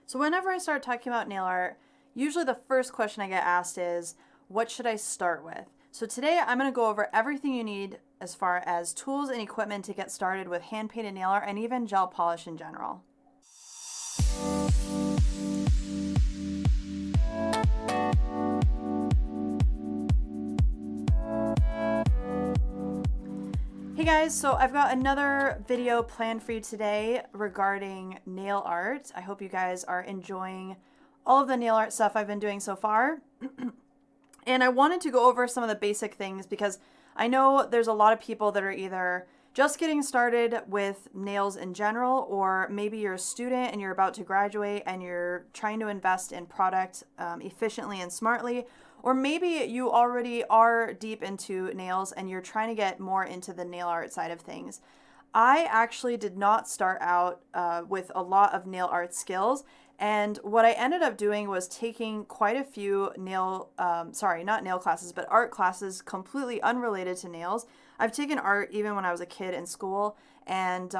So whenever I start talking about nail art, usually the first question I get asked is, what should I start with? So today I'm going to go over everything you need as far as tools and equipment to get started with hand painted nail art and even gel polish in general. Hey guys, so I've got another video planned for you today regarding nail art. I hope you guys are enjoying all of the nail art stuff I've been doing so far. And I wanted to go over some of the basic things because I know there's a lot of people that are either just getting started with nails in general, or maybe you're a student and you're about to graduate and you're trying to invest in product efficiently and smartly. Or maybe you already are deep into nails and you're trying to get more into the nail art side of things. I actually did not start out with a lot of nail art skills. And what I ended up doing was taking quite a few not nail classes, but art classes completely unrelated to nails. I've taken art even when I was a kid in school. And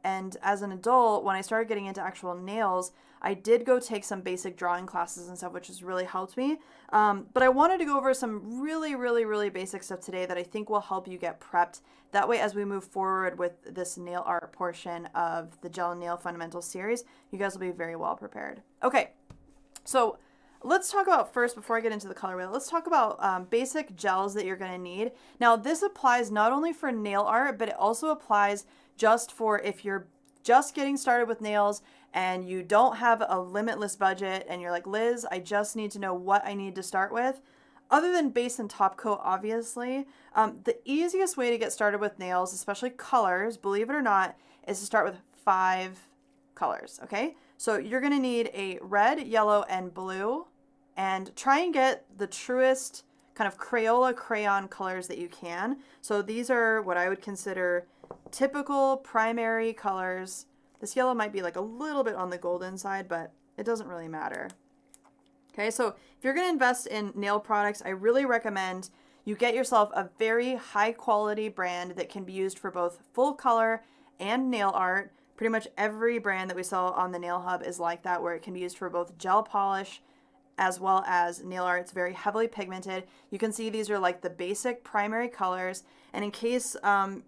as an adult, when I started getting into actual nails, I did go take some basic drawing classes and stuff, which has really helped me. But I wanted to go over some really basic stuff today that I think will help you get prepped. That way, as we move forward with this nail art portion of the Gel and Nail Fundamentals series, you guys will be very well prepared. Okay, so let's talk about first, before I get into the color wheel, let's talk about basic gels that you're going to need. Now, this applies not only for nail art, but it also applies just for if you're just getting started with nails and you don't have a limitless budget and you're like, Liz, I just need to know what I need to start with. Other than base and top coat, obviously, the easiest way to get started with nails, especially colors, believe it or not, is to start with 5 colors, okay? So you're going to need a red, yellow, and blue, and try and get the truest kind of Crayola crayon colors that you can. So these are what I would consider typical primary colors. This yellow might be like a little bit on the golden side, but it doesn't really matter. Okay, so if you're going to invest in nail products, I really recommend you get yourself a very high quality brand that can be used for both full color and nail art. Pretty much every brand that we sell on the Nail Hub is like that, where it can be used for both gel polish as well as nail art. It's very heavily pigmented. You can see these are like the basic primary colors. And in case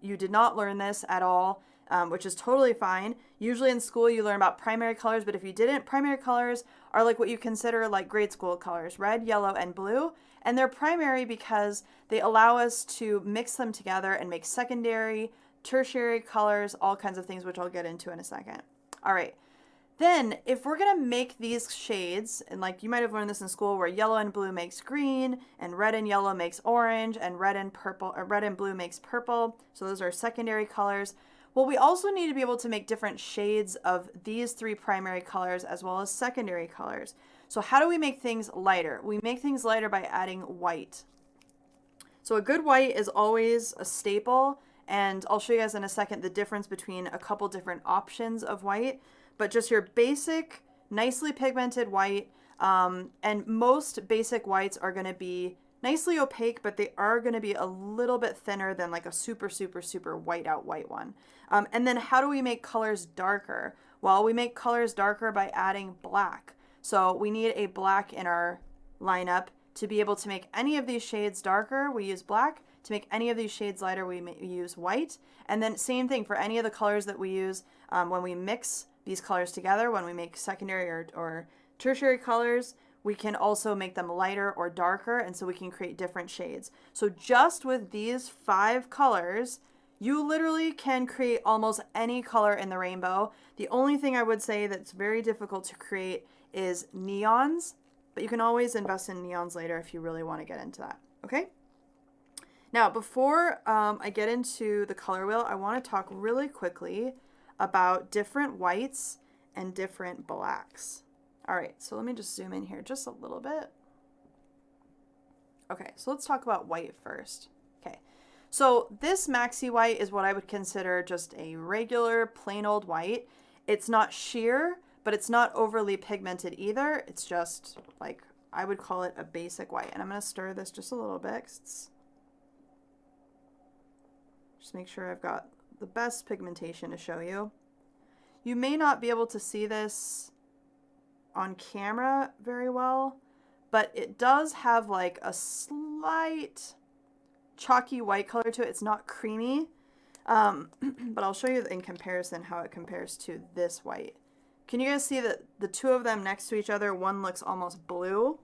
you did not learn this at all, which is totally fine. Usually in school you learn about primary colors, but if you didn't, primary colors are like what you consider like grade school colors, red, yellow, and blue. And they're primary because they allow us to mix them together and make secondary, tertiary colors, all kinds of things, which I'll get into in a second. All right. Then if we're going to make these shades, and like you might have learned this in school, where yellow and blue makes green and red and yellow makes orange and red and purple, or red and blue makes purple. So those are secondary colors. Well, we also need to be able to make different shades of these 3 primary colors as well as secondary colors. So how do we make things lighter? We make things lighter by adding white. So a good white is always a staple, and I'll show you guys in a second the difference between a couple different options of white, but just your basic, nicely pigmented white, and most basic whites are going to be nicely opaque, but they are going to be a little bit thinner than like a super white out white one. And then how do we make colors darker? Well, we make colors darker by adding black. So we need a black in our lineup. To be able to make any of these shades darker, we use black. To make any of these shades lighter, we use white. And then same thing for any of the colors that we use when we mix these colors together, when we make secondary or tertiary colors, we can also make them lighter or darker, and so we can create different shades. So just with these 5 colors, you literally can create almost any color in the rainbow. The only thing I would say that's very difficult to create is neons, but you can always invest in neons later if you really want to get into that, okay? Now, before I get into the color wheel, I want to talk really quickly about different whites and different blacks. All right, so let me just zoom in here just a little bit. Okay, so let's talk about white first. Okay, so this maxi white is what I would consider just a regular plain old white. It's not sheer, but it's not overly pigmented either. It's just like, I would call it a basic white. And I'm going to stir this just a little bit. Just make sure I've got the best pigmentation to show you. You may not be able to see this on camera very well, but it does have like a slight chalky white color to it. It's not creamy, but I'll show you in comparison how it compares to this white. Can you guys see that the two of them next to each other, one looks almost blue?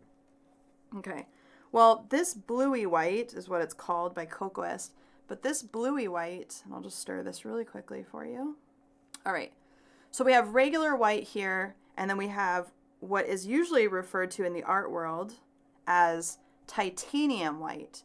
Okay, well, this bluey white is what it's called by Cocoist, but this bluey white, and I'll just stir this really quickly for you. All right, so we have regular white here, and then we have what is usually referred to in the art world as titanium white.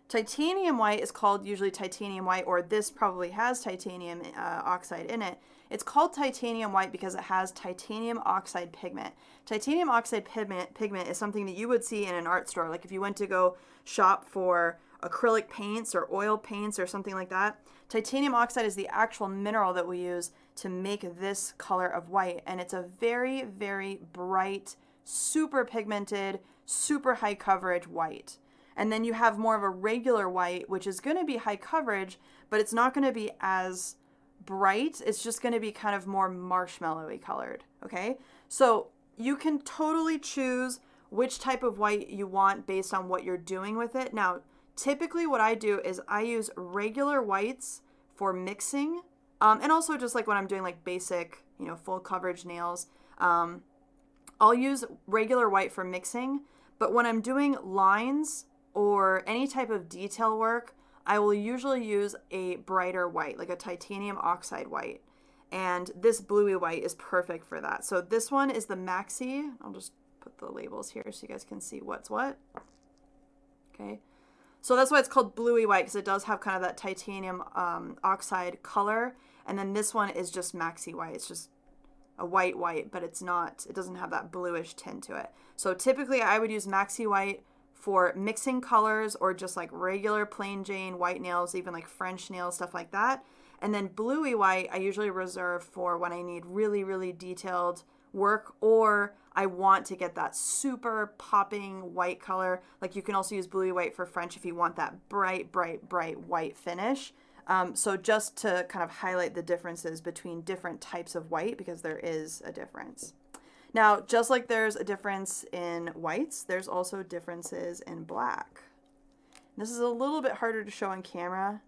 Titanium white is called usually titanium white, or this probably has titanium oxide in it. It's called titanium white because it has titanium oxide pigment. Titanium oxide pigment is something that you would see in an art store. Like if you went to go shop for acrylic paints or oil paints or something like that. Titanium oxide is the actual mineral that we use to make this color of white. And it's a very, very bright, super pigmented, super high coverage white. And then you have more of a regular white, which is going to be high coverage, but it's not going to be as bright. It's just going to be kind of more marshmallowy colored. Okay. So you can totally choose which type of white you want based on what you're doing with it. Now, typically what I do is I use regular whites for mixing. And also just like when I'm doing like basic, full coverage nails, I'll use regular white for mixing. But when I'm doing lines or any type of detail work, I will usually use a brighter white, like a titanium oxide white. And this bluey white is perfect for that. So this one is the Maxi. I'll just put the labels here so you guys can see what's what. Okay. So that's why it's called bluey white, because it does have kind of that titanium oxide color. And then this one is just Maxi white. It's just a white, but it doesn't have that bluish tint to it. So typically I would use Maxi white for mixing colors or just like regular plain Jane white nails, even like French nails, stuff like that. And then bluey white I usually reserve for when I need really, really detailed work, or I want to get that super popping white color. Like you can also use bluey white for French if you want that bright, bright, bright white finish. So just to kind of highlight the differences between different types of white, because there is a difference. Now, just like there's a difference in whites, there's also differences in black. This is a little bit harder to show on camera,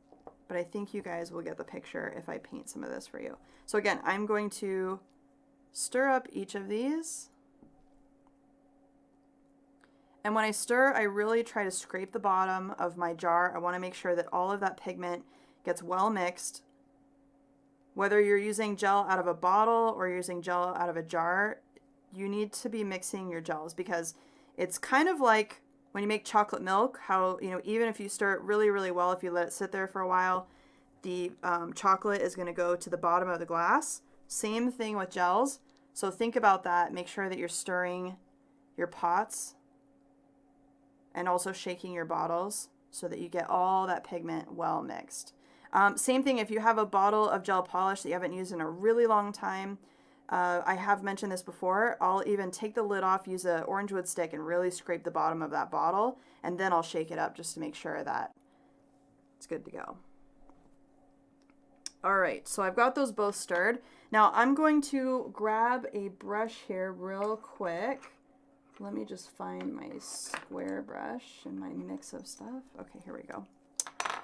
but I think you guys will get the picture if I paint some of this for you. So again, I'm going to stir up each of these. And when I stir, I really try to scrape the bottom of my jar. I want to make sure that all of that pigment gets well mixed. Whether you're using gel out of a bottle or using gel out of a jar, you need to be mixing your gels, because it's kind of like when you make chocolate milk, how, even if you stir it really, really well, if you let it sit there for a while, the chocolate is going to go to the bottom of the glass. Same thing with gels. So think about that. Make sure that you're stirring your pots and also shaking your bottles so that you get all that pigment well mixed. Same thing if you have a bottle of gel polish that you haven't used in a really long time. I have mentioned this before. I'll even take the lid off, use an orange wood stick, and really scrape the bottom of that bottle, and then I'll shake it up just to make sure that it's good to go. All right, so I've got those both stirred. Now I'm going to grab a brush here real quick. Let me just find my square brush and my mix of stuff. Okay, here we go.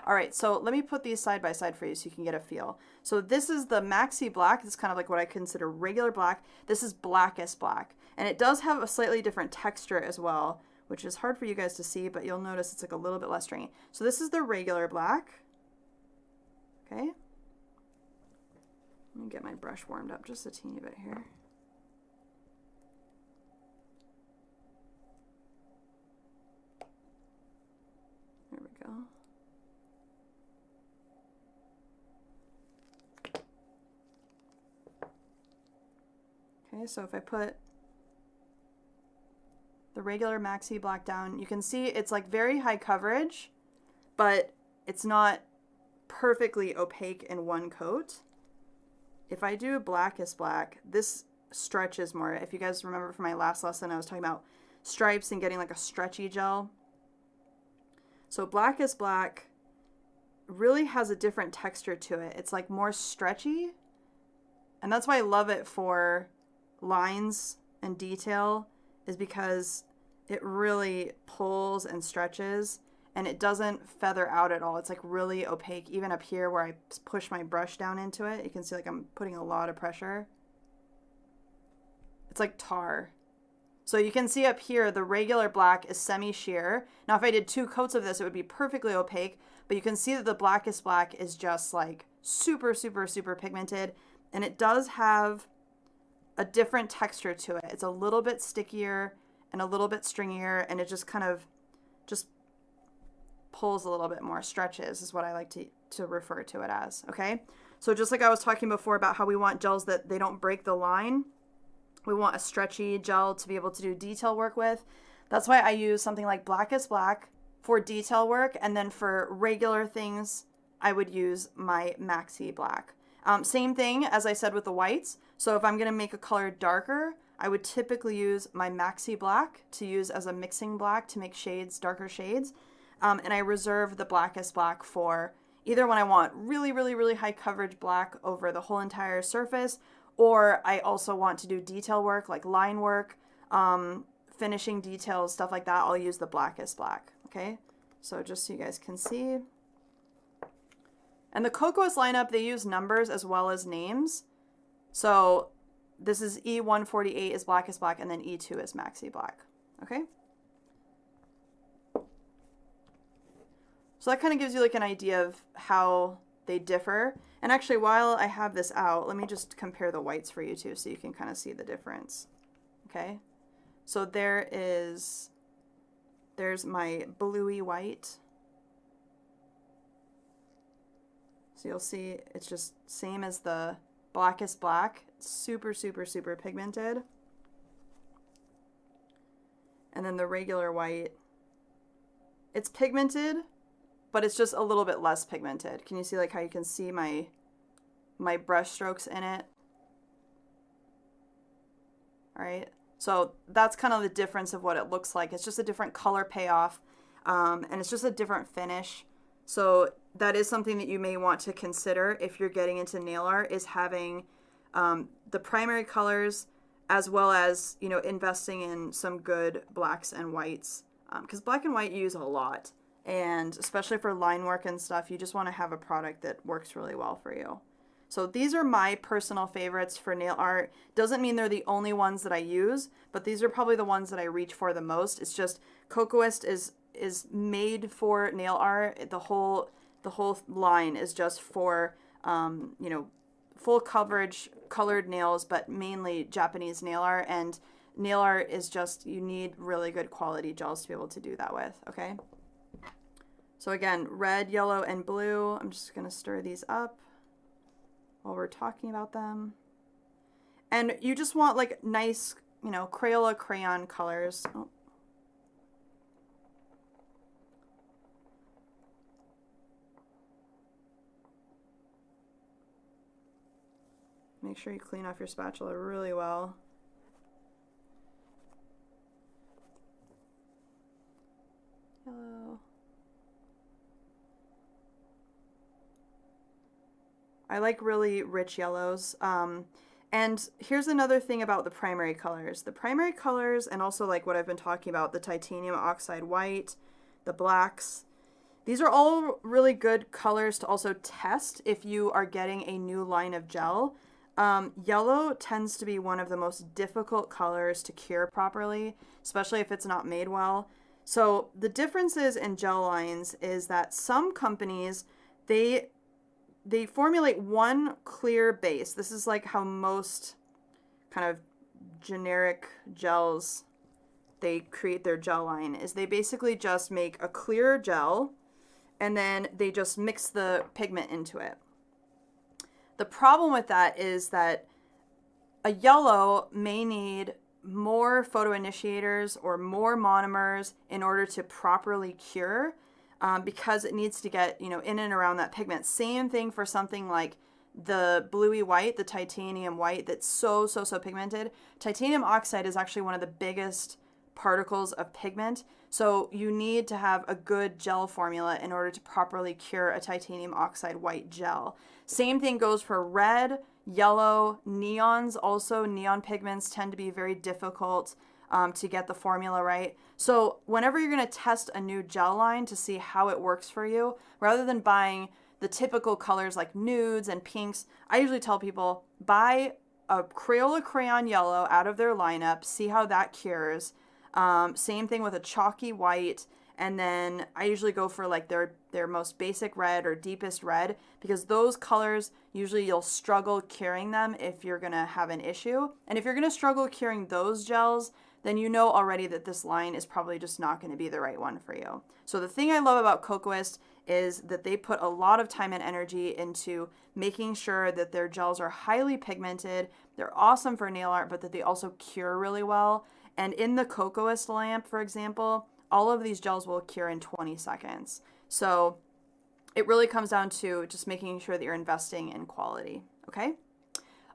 All right, so let me put these side by side for you so you can get a feel. So this is the Maxi Black. This is kind of like what I consider regular black. This is blackest black. And it does have a slightly different texture as well, which is hard for you guys to see, but you'll notice it's like a little bit less stringy. So this is the regular black. Okay. Let me get my brush warmed up just a teeny bit here. There we go. Okay, so if I put the regular Maxi Black down, you can see it's like very high coverage, but it's not perfectly opaque in one coat. If I do blackest black, this stretches more. If you guys remember from my last lesson, I was talking about stripes and getting like a stretchy gel. So blackest black really has a different texture to it. It's like more stretchy, and that's why I love it for lines and detail is because it really pulls and stretches, and it doesn't feather out at all. It's like really opaque. Even up here where I push my brush down into it, you can see like I'm putting a lot of pressure. It's like tar. So you can see up here, the regular black is semi-sheer. Now, if I did 2 coats of this, it would be perfectly opaque, but you can see that the blackest black is just like super, super, super pigmented, and it does have a different texture to it. It's a little bit stickier and a little bit stringier, and it just kind of just pulls a little bit more, stretches is what I like to refer to it as, okay? So just like I was talking before about how we want gels that they don't break the line, we want a stretchy gel to be able to do detail work with. That's why I use something like Blackest Black for detail work, and then for regular things, I would use my Maxi Black. Same thing as I said with the whites. So if I'm going to make a color darker, I would typically use my Maxi Black to use as a mixing black to make shades, darker shades. And I reserve the Blackest Black for either when I want really, really, really high coverage black over the whole entire surface, or I also want to do detail work like line work, finishing details, stuff like that. I'll use the Blackest Black, okay? So just so you guys can see. And the Cocoas lineup, they use numbers as well as names. So this is E148 is Blackest Black, and then E2 is Maxi Black, okay? So that kind of gives you like an idea of how they differ. And actually, while I have this out, let me just compare the whites for you too, so you can kind of see the difference, okay? So there's my bluey white. So you'll see it's just same as the Blackest Black, super, super, super pigmented. And then the regular white, it's pigmented, but it's just a little bit less pigmented. Can you see like how you can see my brush strokes in it? All right, so that's kind of the difference of what it looks like. It's just a different color payoff, and it's just a different finish. So that is something that you may want to consider if you're getting into nail art, is having the primary colors as well as, you know, investing in some good blacks and whites, because black and white you use a lot. And especially for line work and stuff, you just want to have a product that works really well for you. So these are my personal favorites for nail art. Doesn't mean they're the only ones that I use, but these are probably the ones that I reach for the most. It's just Cocoist is made for nail art. The whole line is just for you know, full coverage colored nails, but mainly Japanese nail art. And nail art is just, you need really good quality gels to be able to do that with, okay? So again, red, yellow, and blue. I'm just going to stir these up while we're talking about them. And you just want like nice, you know, Crayola crayon colors. Oh. Make sure you clean off your spatula really well. Yellow. I like really rich yellows. And here's another thing about the primary colors. The primary colors, and also like what I've been talking about, the titanium oxide white, the blacks, these are all really good colors to also test if you are getting a new line of gel. Yellow tends to be one of the most difficult colors to cure properly, especially if it's not made well. So the differences in gel lines is that some companies, they formulate one clear base. This is like how most kind of generic gels, they create their gel line, is they basically just make a clear gel and then they just mix the pigment into it. The problem with that is that a yellow may need more photoinitiators or more monomers in order to properly cure, because it needs to get, you know, in and around that pigment. Same thing for something like the bluey white, the titanium white, that's so pigmented. Titanium oxide is actually one of the biggest particles of pigment. So you need to have a good gel formula in order to properly cure a titanium oxide white gel. Same thing goes for red, Yellow, neons, also neon pigments tend to be very difficult to get the formula right. So whenever you're going to test a new gel line to see how it works for you, rather than buying the typical colors like nudes and pinks, I usually tell people buy a Crayola crayon yellow out of their lineup, see how that cures. Same thing with a chalky white. And then I usually go for like their most basic red or deepest red, because those colors, usually you'll struggle curing them if you're going to have an issue. And if you're going to struggle curing those gels, then you know already that this line is probably just not going to be the right one for you. So the thing I love about Cocoist is that they put a lot of time and energy into making sure that their gels are highly pigmented, they're awesome for nail art, but that they also cure really well. And in the Cocoist lamp, for example, all of these gels will cure in 20 seconds. So it really comes down to just making sure that you're investing in quality, okay?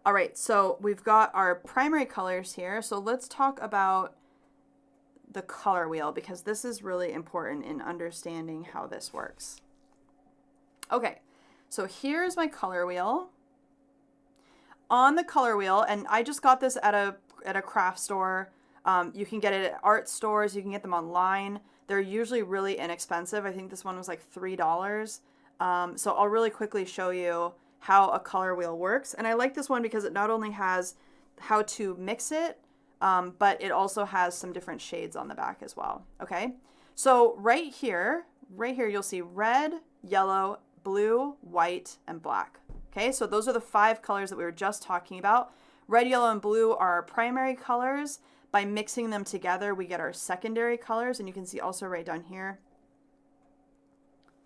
All right, so we've got our primary colors here. So let's talk about the color wheel, because this is really important in understanding how this works. Okay, so here's my color wheel. On the color wheel, and I just got this at a craft store. You can get it at art stores. You can get them online. They're usually really inexpensive. I think this one was like $3. So I'll really quickly show you how a color wheel works. And I like this one because it not only has how to mix it, but it also has some different shades on the back as well. Okay. So right here, you'll see red, yellow, blue, white, and black. Okay. So those are the 5 colors that we were just talking about. Red, yellow, and blue are our primary colors. By mixing them together, we get our secondary colors. And you can see also right down here.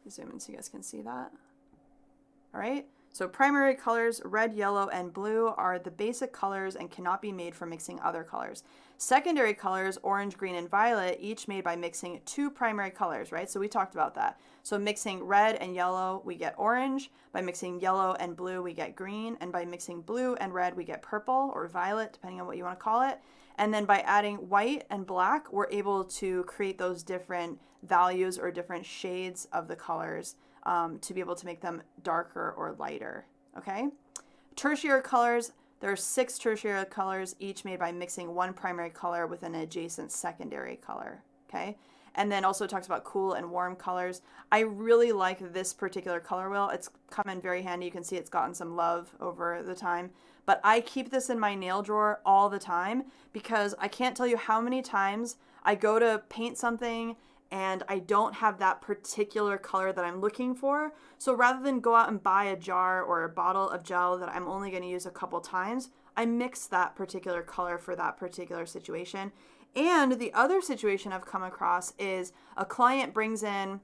Zoom in so you guys can see that. All right. So primary colors, red, yellow, and blue, are the basic colors and cannot be made from mixing other colors. Secondary colors, orange, green, and violet, each made by mixing 2 primary colors, right? So we talked about that. So mixing red and yellow, we get orange. By mixing yellow and blue, we get green. And by mixing blue and red, we get purple or violet, depending on what you want to call it. And then by adding white and black, we're able to create those different values or different shades of the colors to be able to make them darker or lighter, okay? Tertiary colors, there are 6 tertiary colors, each made by mixing 1 primary color with an adjacent secondary color, okay? And then also talks about cool and warm colors. I really like this particular color wheel. It's come in very handy. You can see it's gotten some love over the time. But I keep this in my nail drawer all the time because I can't tell you how many times I go to paint something and I don't have that particular color that I'm looking for. So rather than go out and buy a jar or a bottle of gel that I'm only going to use a couple times, I mix that particular color for that particular situation. And the other situation I've come across is a client brings in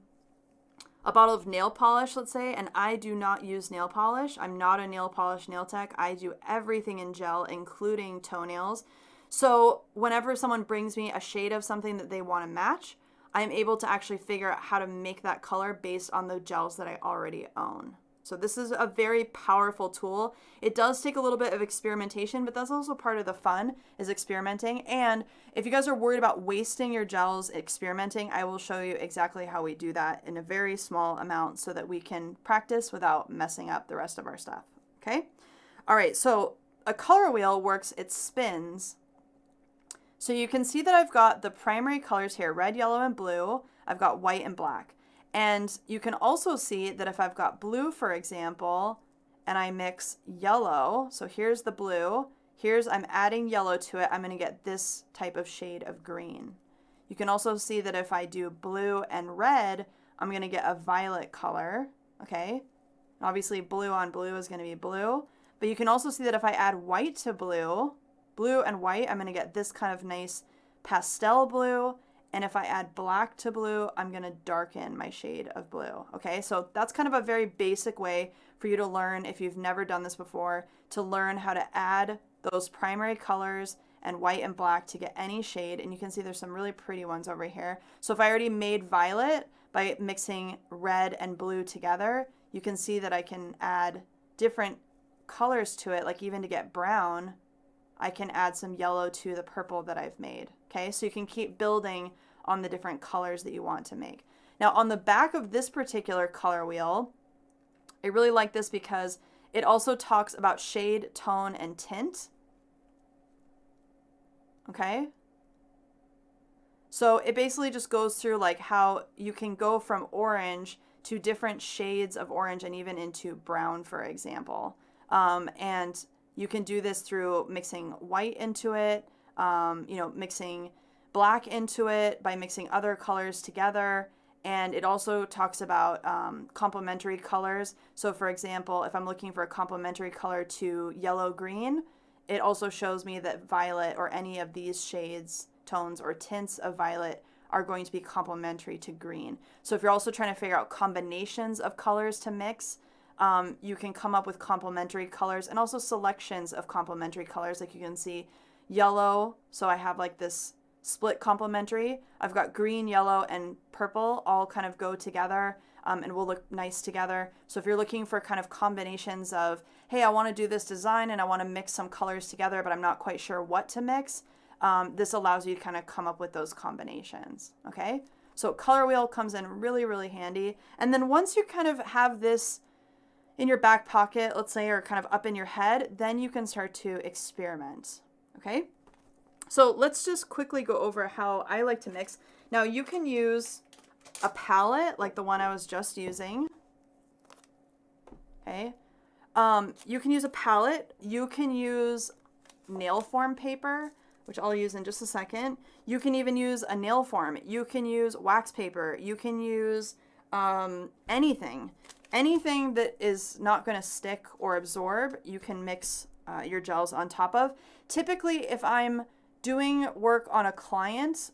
a bottle of nail polish, let's say, and I do not use nail polish. I'm not a nail polish nail tech. I do everything in gel, including toenails. So whenever someone brings me a shade of something that they want to match, I'm able to actually figure out how to make that color based on the gels that I already own. So this is a very powerful tool. It does take a little bit of experimentation, but that's also part of the fun, is experimenting. And if you guys are worried about wasting your gels experimenting, I will show you exactly how we do that in a very small amount so that we can practice without messing up the rest of our stuff. Okay? All right, so a color wheel works, it spins. So you can see that I've got the primary colors here, red, yellow, and blue. I've got white and black. And you can also see that if I've got blue, for example, and I mix yellow, so here's the blue, I'm adding yellow to it, I'm going to get this type of shade of green. You can also see that if I do blue and red, I'm going to get a violet color, okay? Obviously, blue on blue is going to be blue. But you can also see that if I add white to blue and white, I'm going to get this kind of nice pastel blue. And if I add black to blue, I'm going to darken my shade of blue. Okay, so that's kind of a very basic way for you to learn, if you've never done this before, to learn how to add those primary colors and white and black to get any shade. And you can see there's some really pretty ones over here. So if I already made violet by mixing red and blue together, you can see that I can add different colors to it, like even to get brown, I can add some yellow to the purple that I've made. Okay, so you can keep building on the different colors that you want to make. Now on the back of this particular color wheel, I really like this because It also talks about shade, tone, and tint. Okay. So it basically just goes through like how you can go from orange to different shades of orange and even into brown, for example. And you can do this through mixing white into it, mixing black into it by mixing other colors together. And it also talks about complementary colors. So for example, if I'm looking for a complementary color to yellow-green, it also shows me that violet or any of these shades, tones, or tints of violet are going to be complementary to green. So if you're also trying to figure out combinations of colors to mix, you can come up with complementary colors and also selections of complementary colors. Like you can see yellow. So I have like this split complementary. I've got green, yellow, and purple all kind of go together and will look nice together. So if you're looking for kind of combinations of, hey, I want to do this design and I want to mix some colors together, but I'm not quite sure what to mix, this allows you to kind of come up with those combinations. Okay, so color wheel comes in really, really handy. And then once you kind of have this in your back pocket, let's say, or kind of up in your head, then you can start to experiment. Okay, so let's just quickly go over how I like to mix. Now you can use a palette like the one I was just using. Okay, you can use a palette. You can use nail form paper, which I'll use in just a second. You can even use a nail form. You can use wax paper. You can use anything that is not going to stick or absorb. You can mix your gels on top of. Typically, if I'm doing work on a client,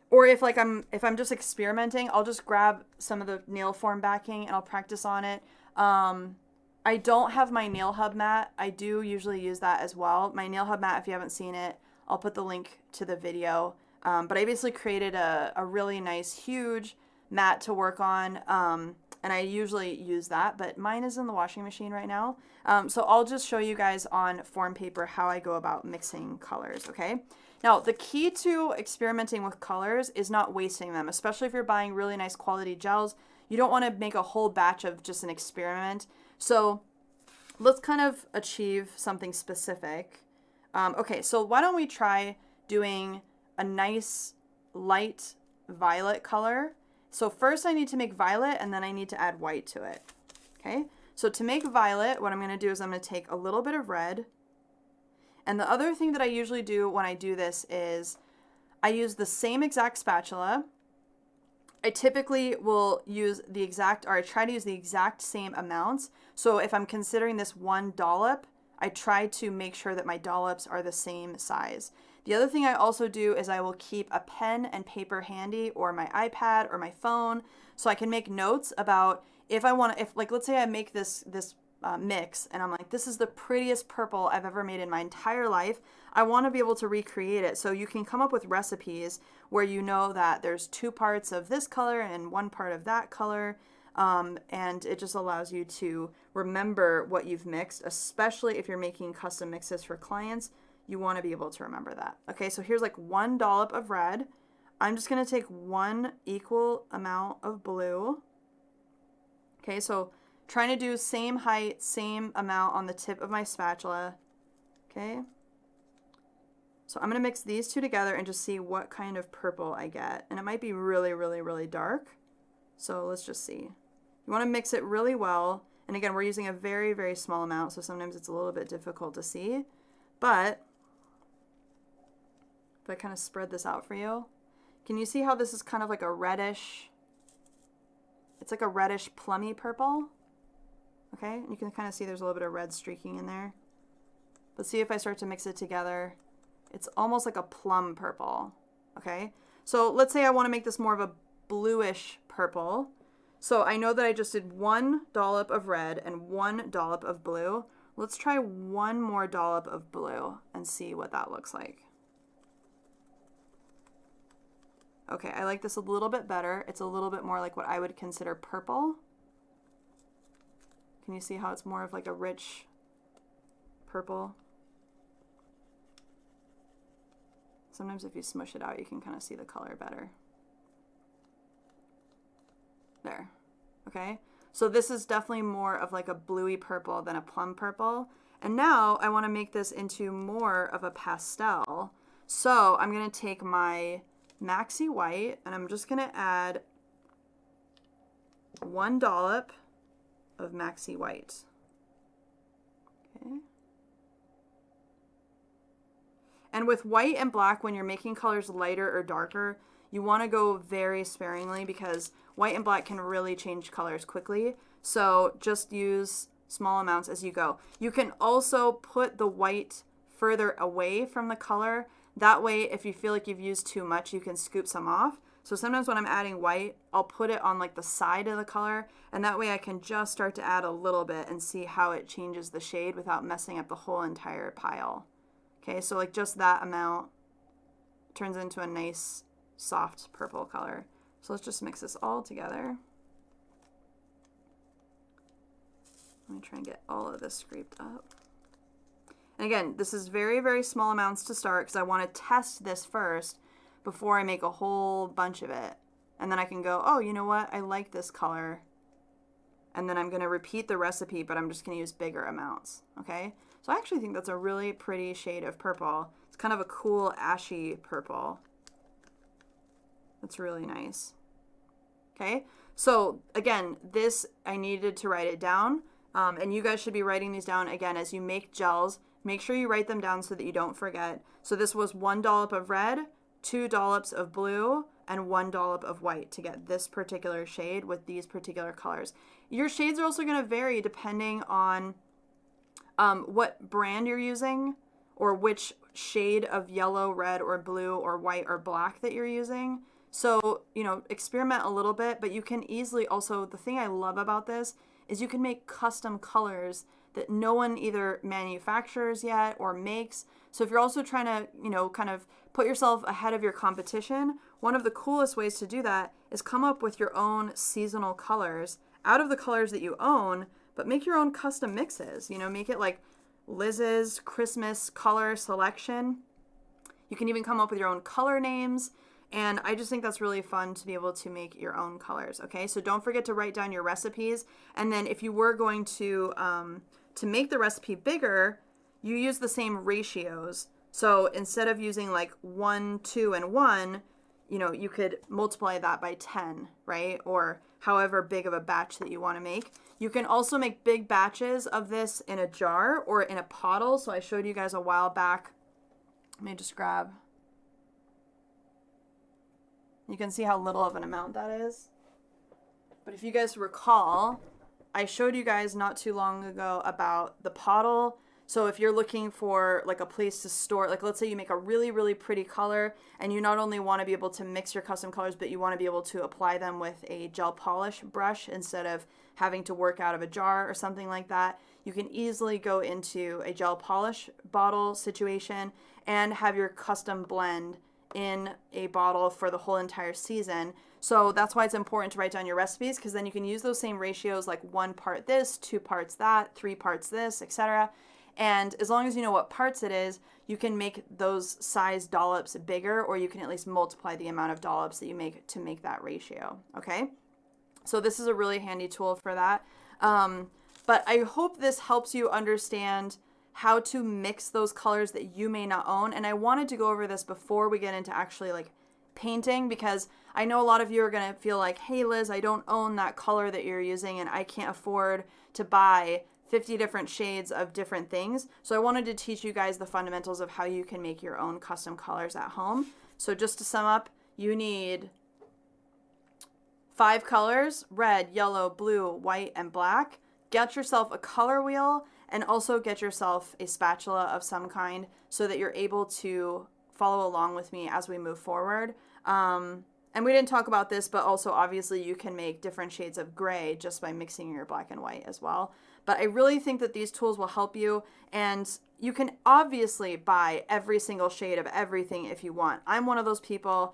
or if I'm just experimenting, I'll just grab some of the nail form backing and I'll practice on it. I don't have my nail hub mat. I do usually use that as well. My nail hub mat, if you haven't seen it, I'll put the link to the video. But I basically created a really nice, huge mat to work on. And I usually use that, but mine is in the washing machine right now. So I'll just show you guys on form paper how I go about mixing colors, okay? Now, the key to experimenting with colors is not wasting them, especially if you're buying really nice quality gels. You don't want to make a whole batch of just an experiment. So let's kind of achieve something specific. Okay, so why don't we try doing a nice light violet color. So first I need to make violet and then I need to add white to it. Okay, so to make violet, what I'm going to do is I'm going to take a little bit of red. And the other thing that I usually do when I do this is I use the same exact spatula. I typically will use the exact, or I try to use the exact same amounts. So if I'm considering this one dollop, I try to make sure that my dollops are the same size. The other thing I also do is I will keep a pen and paper handy, or my iPad or my phone, so I can make notes about if I want to, if like, let's say I make this mix and I'm like, this is the prettiest purple I've ever made in my entire life. I want to be able to recreate it. So you can come up with recipes where you know that there's 2 parts of this color and 1 part of that color. And it just allows you to remember what you've mixed, especially if you're making custom mixes for clients. You want to be able to remember that. Okay, so here's like 1 dollop of red. I'm just going to take 1 equal amount of blue. Okay, so trying to do same height, same amount on the tip of my spatula. Okay. So I'm going to mix these 2 together and just see what kind of purple I get. And it might be really, really, really dark. So let's just see. You want to mix it really well. And again, we're using a very, very small amount, so sometimes it's a little bit difficult to see. But if I kind of spread this out for you, can you see how this is kind of like a reddish, it's like a reddish plummy purple? Okay, and you can kind of see there's a little bit of red streaking in there. But see if I start to mix it together, it's almost like a plum purple. Okay, so let's say I want to make this more of a bluish purple. So I know that I just did 1 dollop of red and 1 dollop of blue. Let's try 1 more dollop of blue and see what that looks like. Okay, I like this a little bit better. It's a little bit more like what I would consider purple. Can you see how it's more of like a rich purple? Sometimes if you smush it out, you can kind of see the color better. There. Okay, So this is definitely more of like a bluey purple than a plum purple. And now I want to make this into more of a pastel. So I'm going to take my Maxi White and I'm just going to add 1 dollop of Maxi White. Okay. And with white and black, when you're making colors lighter or darker, you want to go very sparingly because white and black can really change colors quickly. So just use small amounts as you go. You can also put the white further away from the color. That way, if you feel like you've used too much, you can scoop some off. So sometimes when I'm adding white, I'll put it on like the side of the color, and that way I can just start to add a little bit and see how it changes the shade without messing up the whole entire pile. Okay, so like just that amount turns into a nice soft purple color. So let's just mix this all together. Let me try and get all of this scraped up. And again, this is very, very small amounts to start because I want to test this first before I make a whole bunch of it. And then I can go, oh, you know what? I like this color. And then I'm going to repeat the recipe, but I'm just going to use bigger amounts. Okay? So I actually think that's a really pretty shade of purple. It's kind of a cool ashy purple. That's really nice. Okay? So again, this, I needed to write it down. And you guys should be writing these down again as you make gels. Make sure you write them down so that you don't forget. So this was 1 dollop of red, 2 dollops of blue, and 1 dollop of white to get this particular shade with these particular colors. Your shades are also going to vary depending on what brand you're using or which shade of yellow, red, or blue, or white, or black that you're using. So, you know, experiment a little bit, but you can easily also, the thing I love about this is you can make custom colors that no one either manufactures yet or makes. So if you're also trying to, you know, kind of put yourself ahead of your competition, one of the coolest ways to do that is come up with your own seasonal colors out of the colors that you own, but make your own custom mixes. You know, make it like Liz's Christmas color selection. You can even come up with your own color names. And I just think that's really fun to be able to make your own colors. Okay, so don't forget to write down your recipes. And then if you were going to make the recipe bigger, you use the same ratios. So instead of using like 1, 2, and 1, you know, you could multiply that by 10, right? Or however big of a batch that you want to make. You can also make big batches of this in a jar or in a bottle. So I showed you guys a while back. Let me just grab. You can see how little of an amount that is. But if you guys recall, I showed you guys not too long ago about the bottle. So if you're looking for like a place to store, like let's say you make a really, really pretty color and you not only want to be able to mix your custom colors, but you want to be able to apply them with a gel polish brush instead of having to work out of a jar or something like that. You can easily go into a gel polish bottle situation and have your custom blend in a bottle for the whole entire season. So that's why it's important to write down your recipes, because then you can use those same ratios, like 1 part this, 2 parts that, 3 parts this, etc. And as long as you know what parts it is, you can make those size dollops bigger, or you can at least multiply the amount of dollops that you make to make that ratio. Okay, so this is a really handy tool for that. But I hope this helps you understand how to mix those colors that you may not own. And I wanted to go over this before we get into actually like painting, because I know a lot of you are going to feel like, hey Liz, I don't own that color that you're using and I can't afford to buy 50 different shades of different things. So I wanted to teach you guys the fundamentals of how you can make your own custom colors at home. So just to sum up, you need 5 colors: red, yellow, blue, white, and black. Get yourself a color wheel and also get yourself a spatula of some kind so that you're able to follow along with me as we move forward. And we didn't talk about this, but also obviously you can make different shades of gray just by mixing your black and white as well. But I really think that these tools will help you, and you can obviously buy every single shade of everything if you want. I'm one of those people,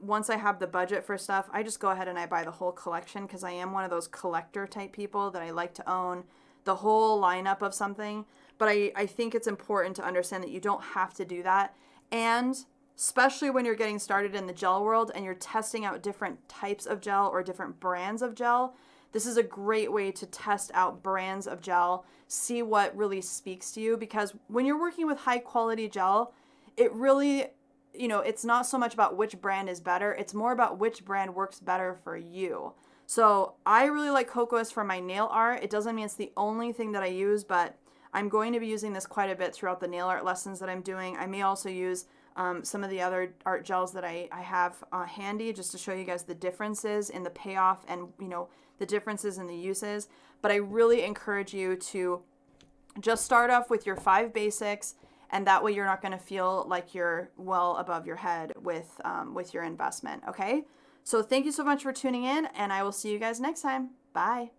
once I have the budget for stuff, I just go ahead and I buy the whole collection, because I am one of those collector type people that I like to own the whole lineup of something. But I think it's important to understand that you don't have to do that. And especially when you're getting started in the gel world and you're testing out different types of gel or different brands of gel, this is a great way to test out brands of gel, see what really speaks to you, because when you're working with high quality gel, it really, you know, it's not so much about which brand is better, it's more about which brand works better for you. So I really like Cocoas for my nail art. It doesn't mean it's the only thing that I use, but I'm going to be using this quite a bit throughout the nail art lessons that I'm doing. I may also use some of the other art gels that I have handy, just to show you guys the differences in the payoff and, you know, the differences in the uses. But I really encourage you to just start off with your 5 basics, and that way you're not going to feel like you're well above your head with your investment. Okay, so thank you so much for tuning in, and I will see you guys next time. Bye.